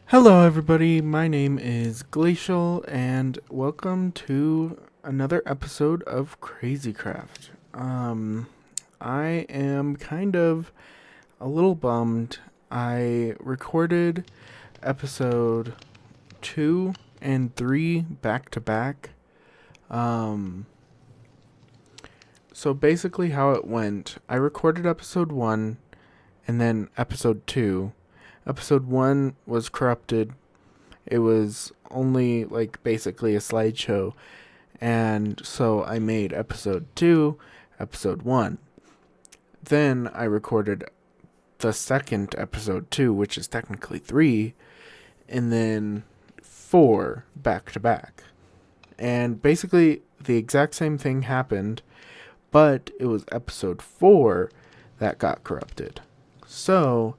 Hello, everybody. My name is Glacial, and welcome to another episode of Crazycraft. I am kind of a little bummed. I recorded episode 2 and 3 back to back. So basically, how it went, I recorded episode 1 and then episode 2. Episode 1 was corrupted. It was only like basically a slideshow, and so I made episode 2, episode 1. Then I recorded the second episode 2, which is technically 3, and then 4 back to back. And basically the exact same thing happened, but it was episode 4 that got corrupted. So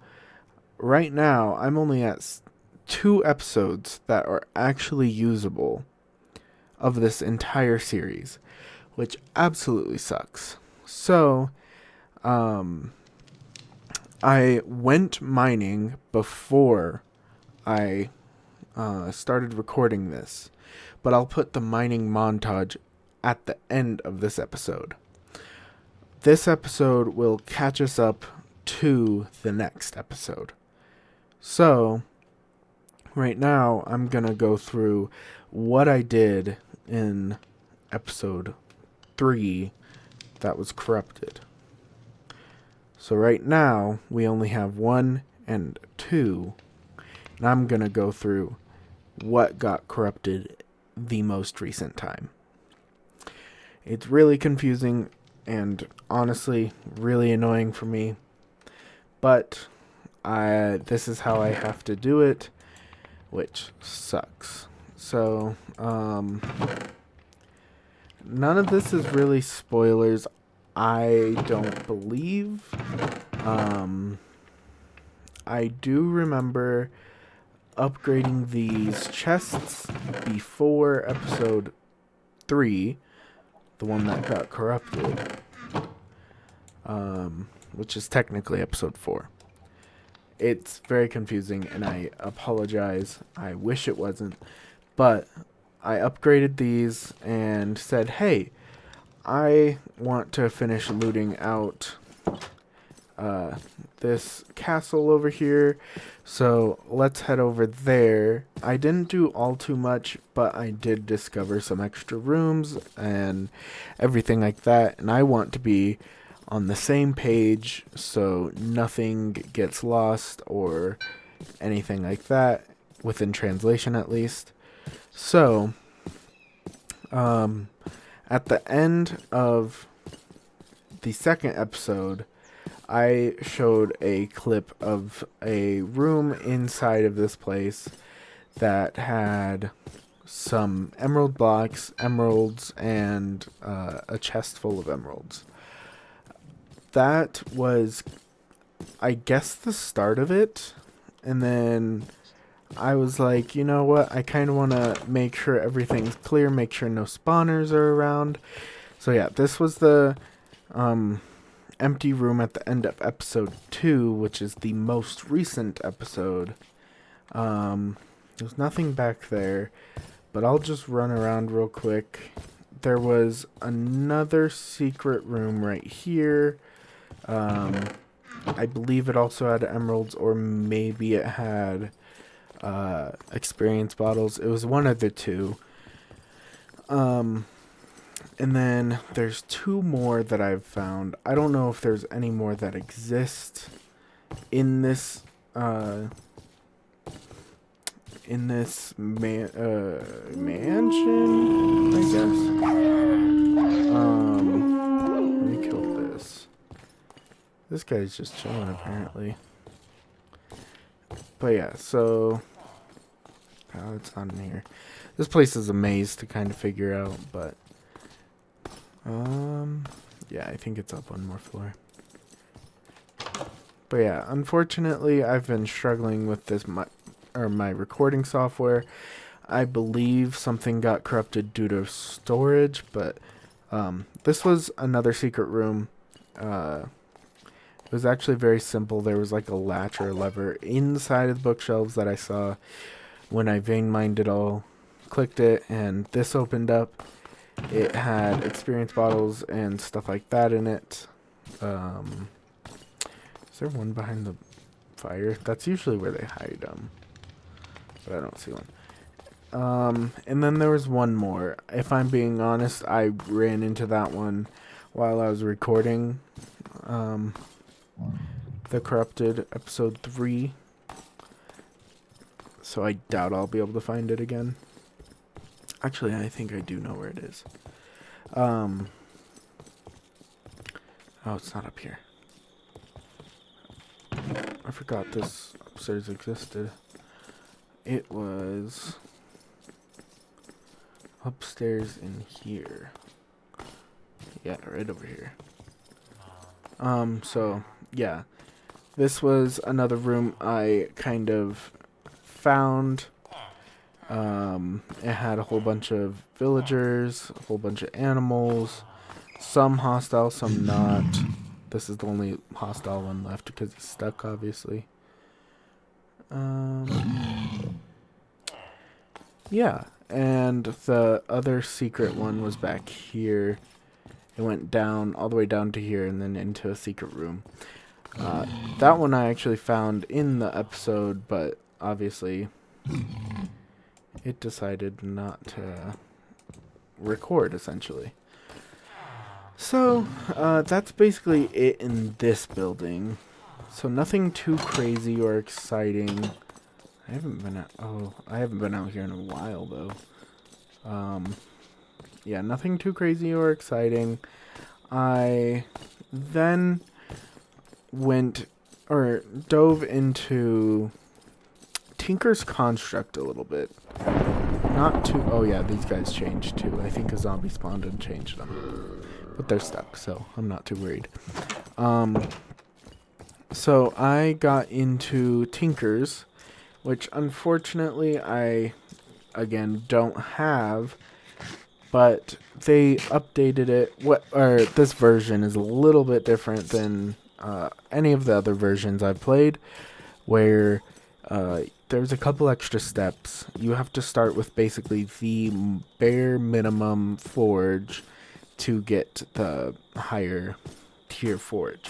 right now I'm only at 2 episodes that are actually usable of this entire series, which absolutely sucks. So, I went mining before I started recording this, but I'll put the mining montage at the end of this episode. This episode will catch us up to the next episode. So, right now, I'm going to go through what I did in episode 3 that was corrupted. So right now, we only have 1 and 2, and I'm going to go through what got corrupted the most recent time. It's really confusing and honestly really annoying for me, but this is how I have to do it, which sucks. So, none of this is really spoilers, I don't believe. I do remember upgrading these chests before episode 3, the one that got corrupted, which is technically episode 4. It's very confusing, and I apologize. I wish it wasn't. But I upgraded these and said, hey, I want to finish looting out this castle over here. So let's head over there. I didn't do all too much, but I did discover some extra rooms and everything like that. And I want to be on the same page so nothing gets lost or anything like that, within translation at least. So, at the end of the second episode, I showed a clip of a room inside of this place that had some emerald blocks, emeralds, and a chest full of emeralds. That was, I guess, the start of it. And then I was like, you know what? I kind of want to make sure everything's clear, make sure no spawners are around. So yeah, this was the empty room at the end of episode 2, which is the most recent episode. There's nothing back there, but I'll just run around real quick. There was another secret room right here. I believe it also had emeralds, or maybe it had experience bottles. It was one of the two. And then there's 2 more that I've found. I don't know if there's any more that exist in this mansion, I guess. Let me kill this. This guy's just chilling, apparently. But yeah, so oh, it's not in here. This place is a maze to kind of figure out, but yeah, I think it's up one more floor. But yeah, unfortunately, I've been struggling with this my recording software. I believe something got corrupted due to storage, but this was another secret room. It was actually very simple. There was like a latch or a lever inside of the bookshelves that I saw when I vein mined it all. Clicked it, and this opened up. It had experience bottles and stuff like that in it. Is there one behind the fire? That's usually where they hide them, but I don't see one. And then there was one more. If I'm being honest, I ran into that one while I was recording The Corrupted episode 3. So I doubt I'll be able to find it again. Actually, I think I do know where it is. Oh, it's not up here. I forgot this upstairs existed. It was upstairs in here. Yeah, right over here. So, yeah. This was another room I kind of found. It had a whole bunch of villagers, a whole bunch of animals, some hostile, some not. This is the only hostile one left because he's stuck, obviously. Yeah, and the other secret one was back here. It went down, all the way down to here, and then into a secret room. That one I actually found in the episode, but obviously it decided not to record, essentially. So, that's basically it in this building. So nothing too crazy or exciting. I haven't been out here in a while, though. Yeah, nothing too crazy or exciting. I then dove into Tinker's Construct a little bit. Oh yeah, these guys changed too. I think a zombie spawned and changed them. But they're stuck, so I'm not too worried. So I got into Tinker's, which unfortunately I, again, don't have. But they updated it. This version is a little bit different than any of the other versions I've played, where there's a couple extra steps. You have to start with basically the bare minimum forge to get the higher tier forge.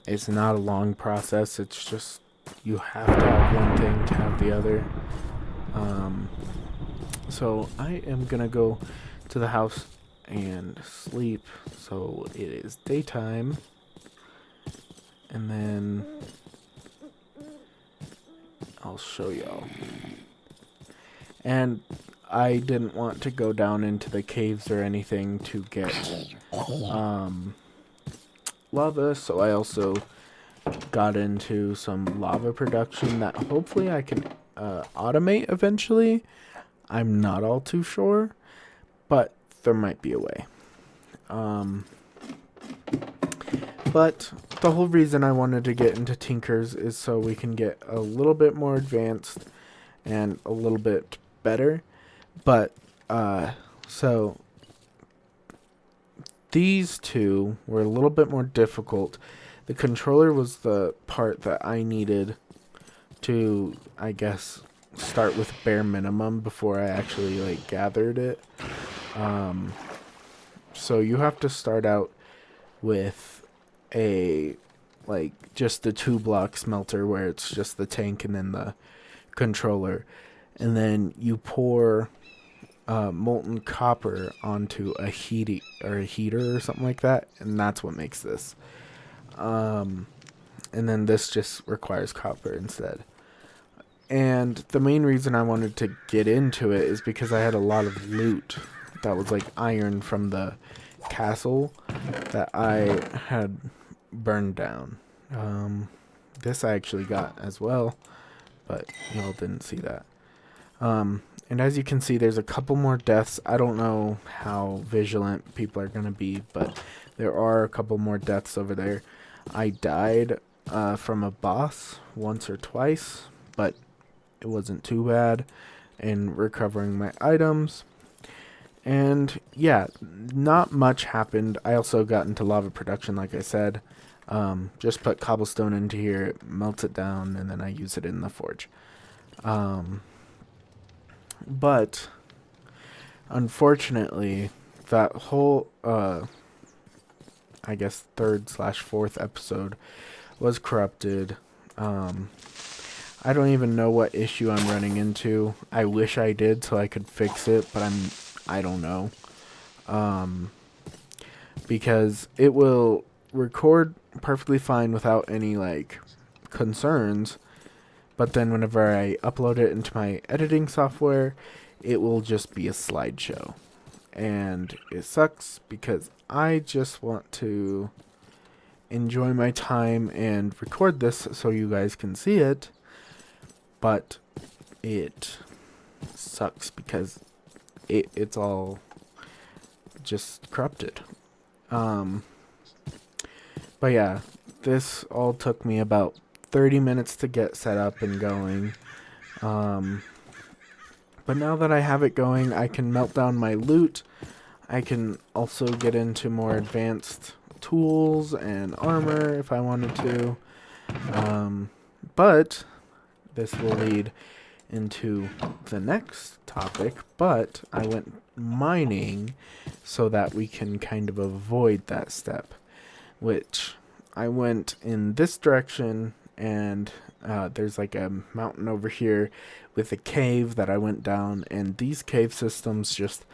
It's not a long process. It's just you have to have one thing to have the other. So I am gonna go to the house and sleep. So it is daytime, and then I'll show y'all. And I didn't want to go down into the caves or anything to get lava, so I also got into some lava production that hopefully I can automate eventually. I'm not all too sure, but there might be a way. But the whole reason I wanted to get into Tinker's is so we can get a little bit more advanced and a little bit better. But, so these two were a little bit more difficult. The controller was the part that I needed to, I guess, start with bare minimum before I actually gathered it. So you have to start out with just the 2-block smelter where it's just the tank and then the controller, and then you pour molten copper onto a heater or something like that, and that's what makes this. And then this just requires copper instead. And the main reason I wanted to get into it is because I had a lot of loot that was iron from the castle that I had burned down. This I actually got as well, but y'all didn't see that. And as you can see, there's a couple more deaths. I don't know how vigilant people are going to be, but there are a couple more deaths over there. I died from a boss once or twice, but it wasn't too bad in recovering my items. And yeah, not much happened. I also got into lava production, like I said. Just put cobblestone into here, it melts it down, and then I use it in the forge. But unfortunately, that whole I guess third/fourth episode was corrupted. I don't even know what issue I'm running into. I wish I did so I could fix it, but I don't know. Because it will record perfectly fine without any like concerns, but then whenever I upload it into my editing software, it will just be a slideshow. And it sucks because I just want to enjoy my time and record this so you guys can see it, but it sucks because it's all just corrupted. But yeah, this all took me about 30 minutes to get set up and going. But now that I have it going, I can melt down my loot. I can also get into more advanced tools and armor if I wanted to. But this will lead into the next topic, but I went mining so that we can kind of avoid that step, which I went in this direction, and there's like a mountain over here with a cave that I went down, and these cave systems just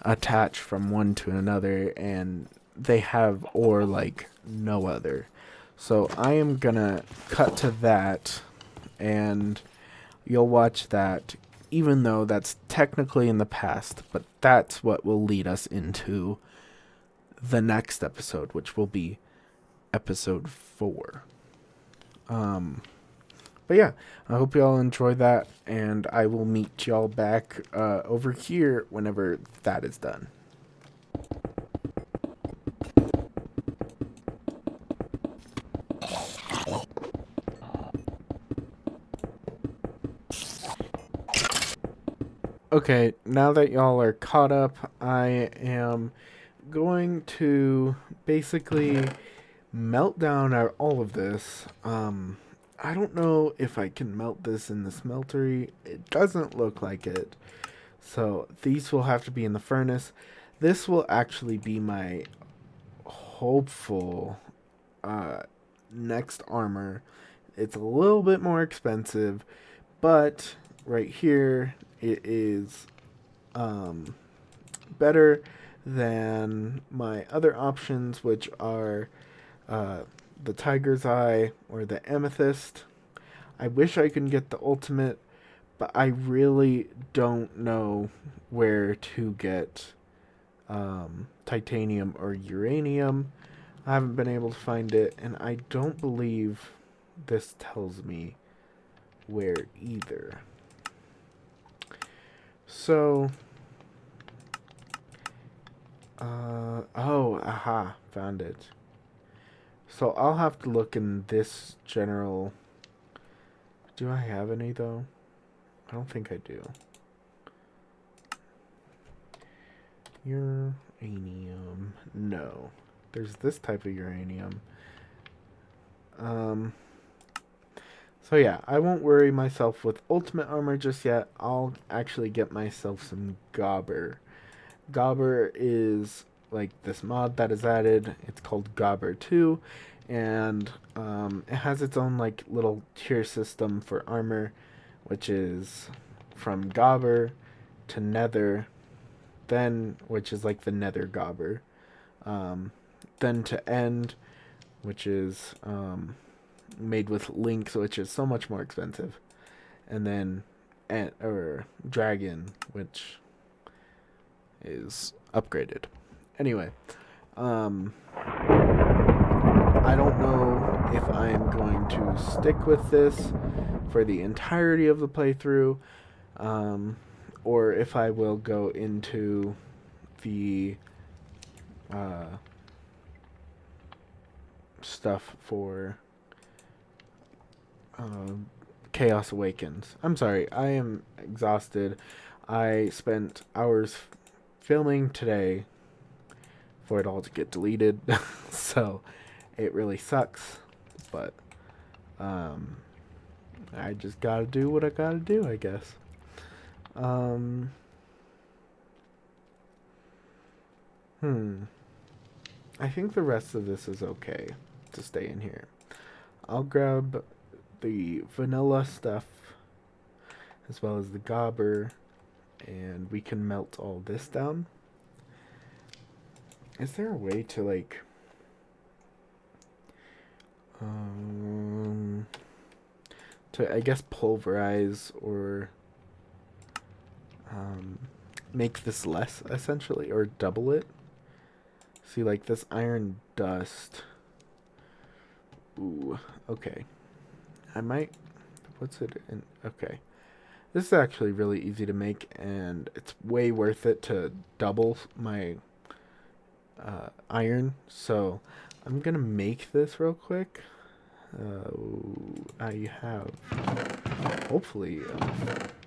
attach from one to another, and they have ore like no other. So I am gonna cut to that, and you'll watch that, even though that's technically in the past, but that's what will lead us into the next episode, which will be episode 4. But yeah, I hope y'all enjoy that, and I will meet y'all back over here whenever that is done. Okay, now that y'all are caught up, I am going to basically melt down all of this. I don't know if I can melt this in the smeltery. It doesn't look like it. So these will have to be in the furnace. This will actually be my hopeful next armor. It's a little bit more expensive, but right here it is better than my other options, which are the Tiger's Eye or the Amethyst. I wish I could get the ultimate, but I really don't know where to get titanium or uranium. I haven't been able to find it, and I don't believe this tells me where either. So, found it. So I'll have to look in this general. Do I have any though? I don't think I do. Uranium. No. There's this type of uranium. So yeah, I won't worry myself with ultimate armor just yet. I'll actually get myself some Gobber. Gobber is like this mod that is added. It's called Gobber 2, and it has its own like little tier system for armor, which is from Gobber to Nether, then which is like the Nether Gobber, then to End, which is made with links, which is so much more expensive, and then Dragon, which is upgraded. Anyway, I don't know if I am going to stick with this for the entirety of the playthrough, or if I will go into the stuff for Chaos Awakens. I'm sorry, I am exhausted. I spent hours filming today for it all to get deleted. So, it really sucks, but I just gotta do what I gotta do, I guess. I think the rest of this is okay to stay in here. I'll grab the vanilla stuff as well as the gobber, and we can melt all this down. Is there a way to like to I guess pulverize or make this less essentially, or double it? See, like this iron dust. Ooh, okay. I might, what's it in? Okay. This is actually really easy to make, and it's way worth it to double my iron. So I'm gonna make this real quick. I have, hopefully,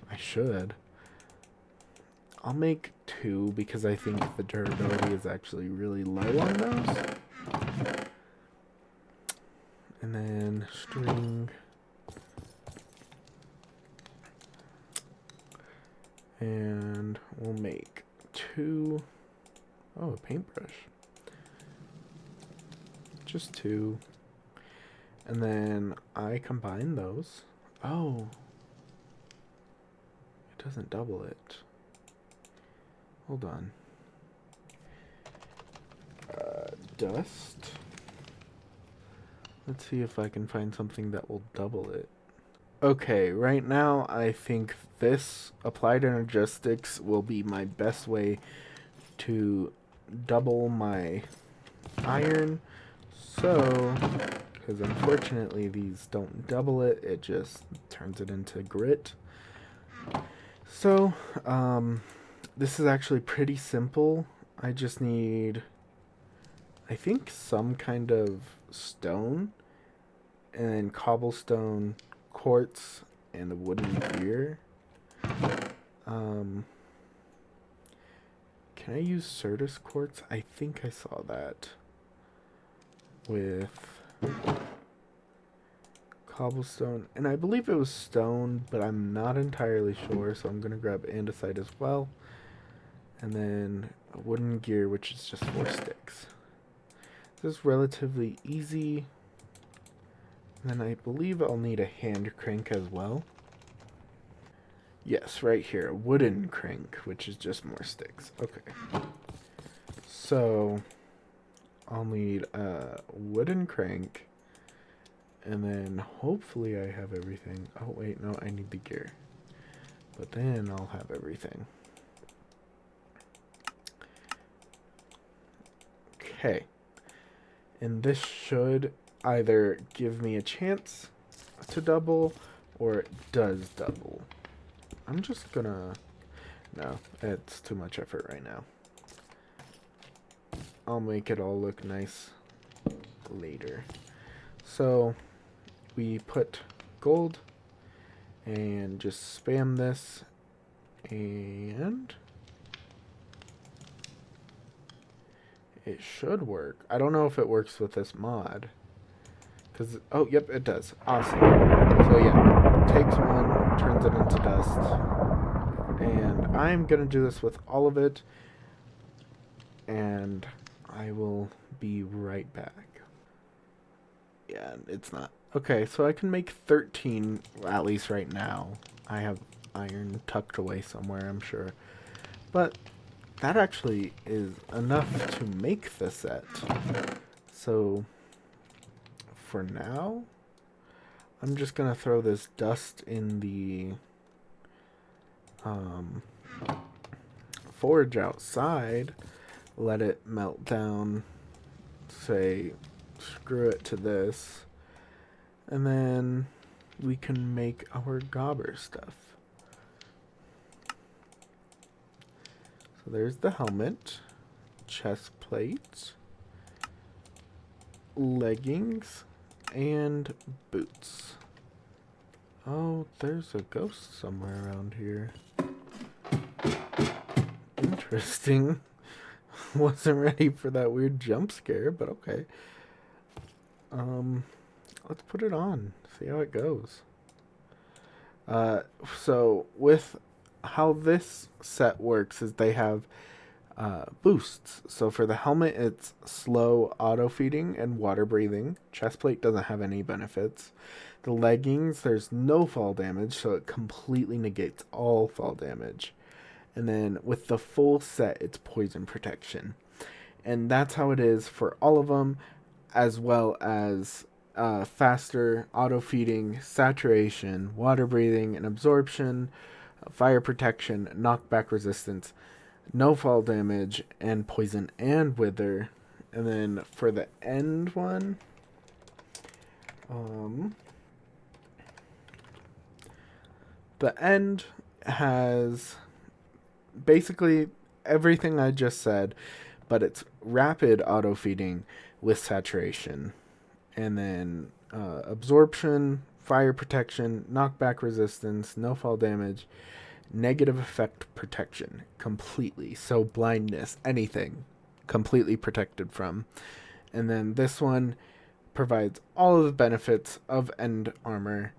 I should. I'll make 2 because I think the durability is actually really low on those. And then string. And we'll make 2. Oh, a paintbrush. Just 2. And then I combine those. Oh. It doesn't double it. Hold on. Dust. Let's see if I can find something that will double it. Okay, right now I think this applied energistics will be my best way to double my iron. So, because unfortunately these don't double it, it just turns it into grit. So, this is actually pretty simple. I just need, I think, some kind of stone, and then cobblestone, quartz, and a wooden gear. Can I use Certus quartz? I think I saw that with cobblestone, and I believe it was stone, but I'm not entirely sure, so I'm gonna grab andesite as well. And then a wooden gear, which is just 4 sticks. This is relatively easy. And then I believe I'll need a hand crank as well. Yes, right here, wooden crank, which is just more sticks. Okay. So I'll need a wooden crank, and then hopefully I have everything. Oh wait, no, I need the gear. But then I'll have everything. Okay. And this should either give me a chance to double, or it does double. I'm just gonna... No, it's too much effort right now. I'll make it all look nice later. So, we put gold, and just spam this, and... it should work. I don't know if it works with this mod. Cause, oh, yep, it does. Awesome. So yeah, takes one, turns it into dust. And I'm gonna do this with all of it. And I will be right back. Yeah, it's not. Okay, so I can make 13, at least right now. I have iron tucked away somewhere, I'm sure. But that actually is enough to make the set. So for now, I'm just gonna throw this dust in the forge outside, let it melt down, say screw it to this, and then we can make our gobber stuff. So there's the helmet, chest plate, leggings, and boots. Oh, there's a ghost somewhere around here. Interesting. Wasn't ready for that weird jump scare, but okay. let's put it on, see how it goes. So with how this set works is they have boosts. So for the helmet, it's slow auto feeding and water breathing. Chestplate doesn't have any benefits. The leggings, there's no fall damage, so it completely negates all fall damage. And then with the full set, it's poison protection. And that's how it is for all of them, as well as faster auto feeding, saturation, water breathing, and absorption, fire protection, knockback resistance, no fall damage, and poison and wither. And then for the end one, the end has basically everything I just said, but it's rapid auto feeding with saturation, and then absorption, fire protection, knockback resistance, no fall damage, negative effect protection completely. So blindness, anything, completely protected from. And then this one provides all of the benefits of end armor,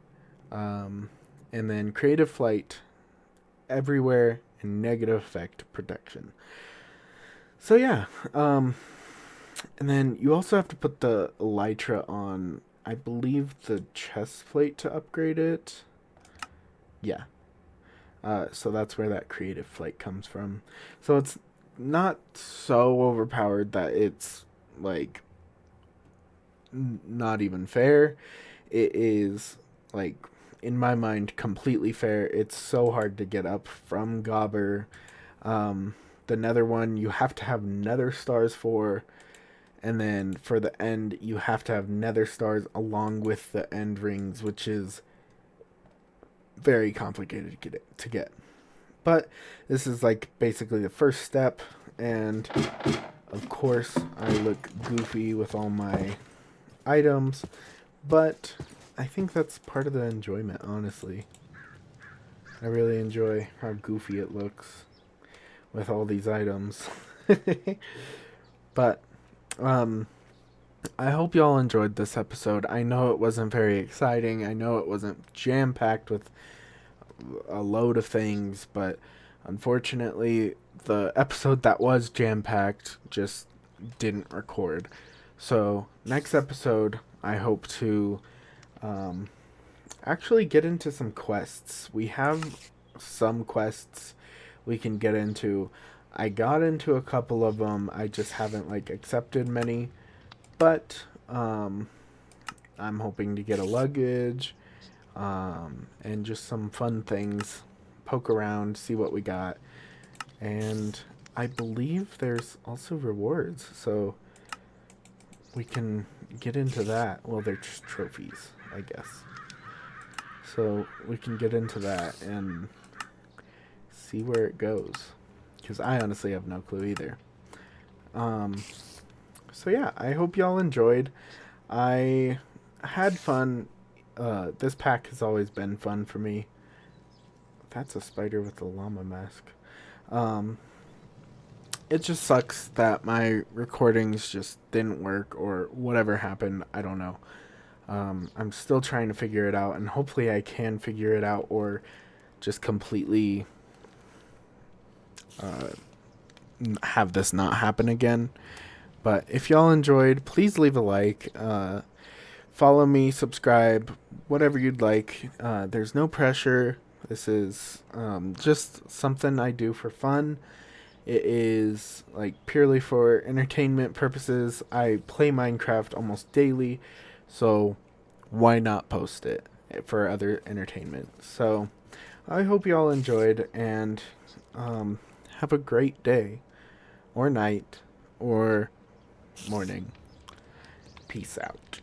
and then creative flight everywhere and negative effect protection. So yeah, and then you also have to put the elytra on, I believe, the chest plate to upgrade it. Yeah. So that's where that creative flight comes from. So it's not so overpowered that it's like not even fair. It is, like, in my mind, completely fair. It's so hard to get up from Gobber. The nether one, you have to have nether stars for, and then for the end, you have to have nether stars along with the end rings, which is very complicated to get. But this is like basically the first step, and of course I look goofy with all my items, but I think that's part of the enjoyment, honestly. I really enjoy how goofy it looks with all these items. But I hope y'all enjoyed this episode. I know it wasn't very exciting. I know it wasn't jam-packed with a load of things, but unfortunately the episode that was jam-packed just didn't record. So next episode, I hope to actually get into some quests. We have some quests we can get into. I got into a couple of them. I just haven't accepted many, but I'm hoping to get a luggage, and just some fun things, poke around, see what we got. And I believe there's also rewards, so we can get into that. Well, they're just trophies, I guess. So we can get into that and see where it goes, because I honestly have no clue either. So yeah, I hope y'all enjoyed. I had fun. This pack has always been fun for me. That's a spider with a llama mask. It just sucks that my recordings just didn't work, or whatever happened. I don't know. I'm still trying to figure it out, and hopefully I can figure it out, or just completely have this not happen again. But if y'all enjoyed, please leave a like. Follow me, subscribe, whatever you'd like. There's no pressure. This is just something I do for fun. It is purely for entertainment purposes. I play Minecraft almost daily, so why not post it for other entertainment? So I hope you all enjoyed, and have a great day, or night, or morning. Peace out.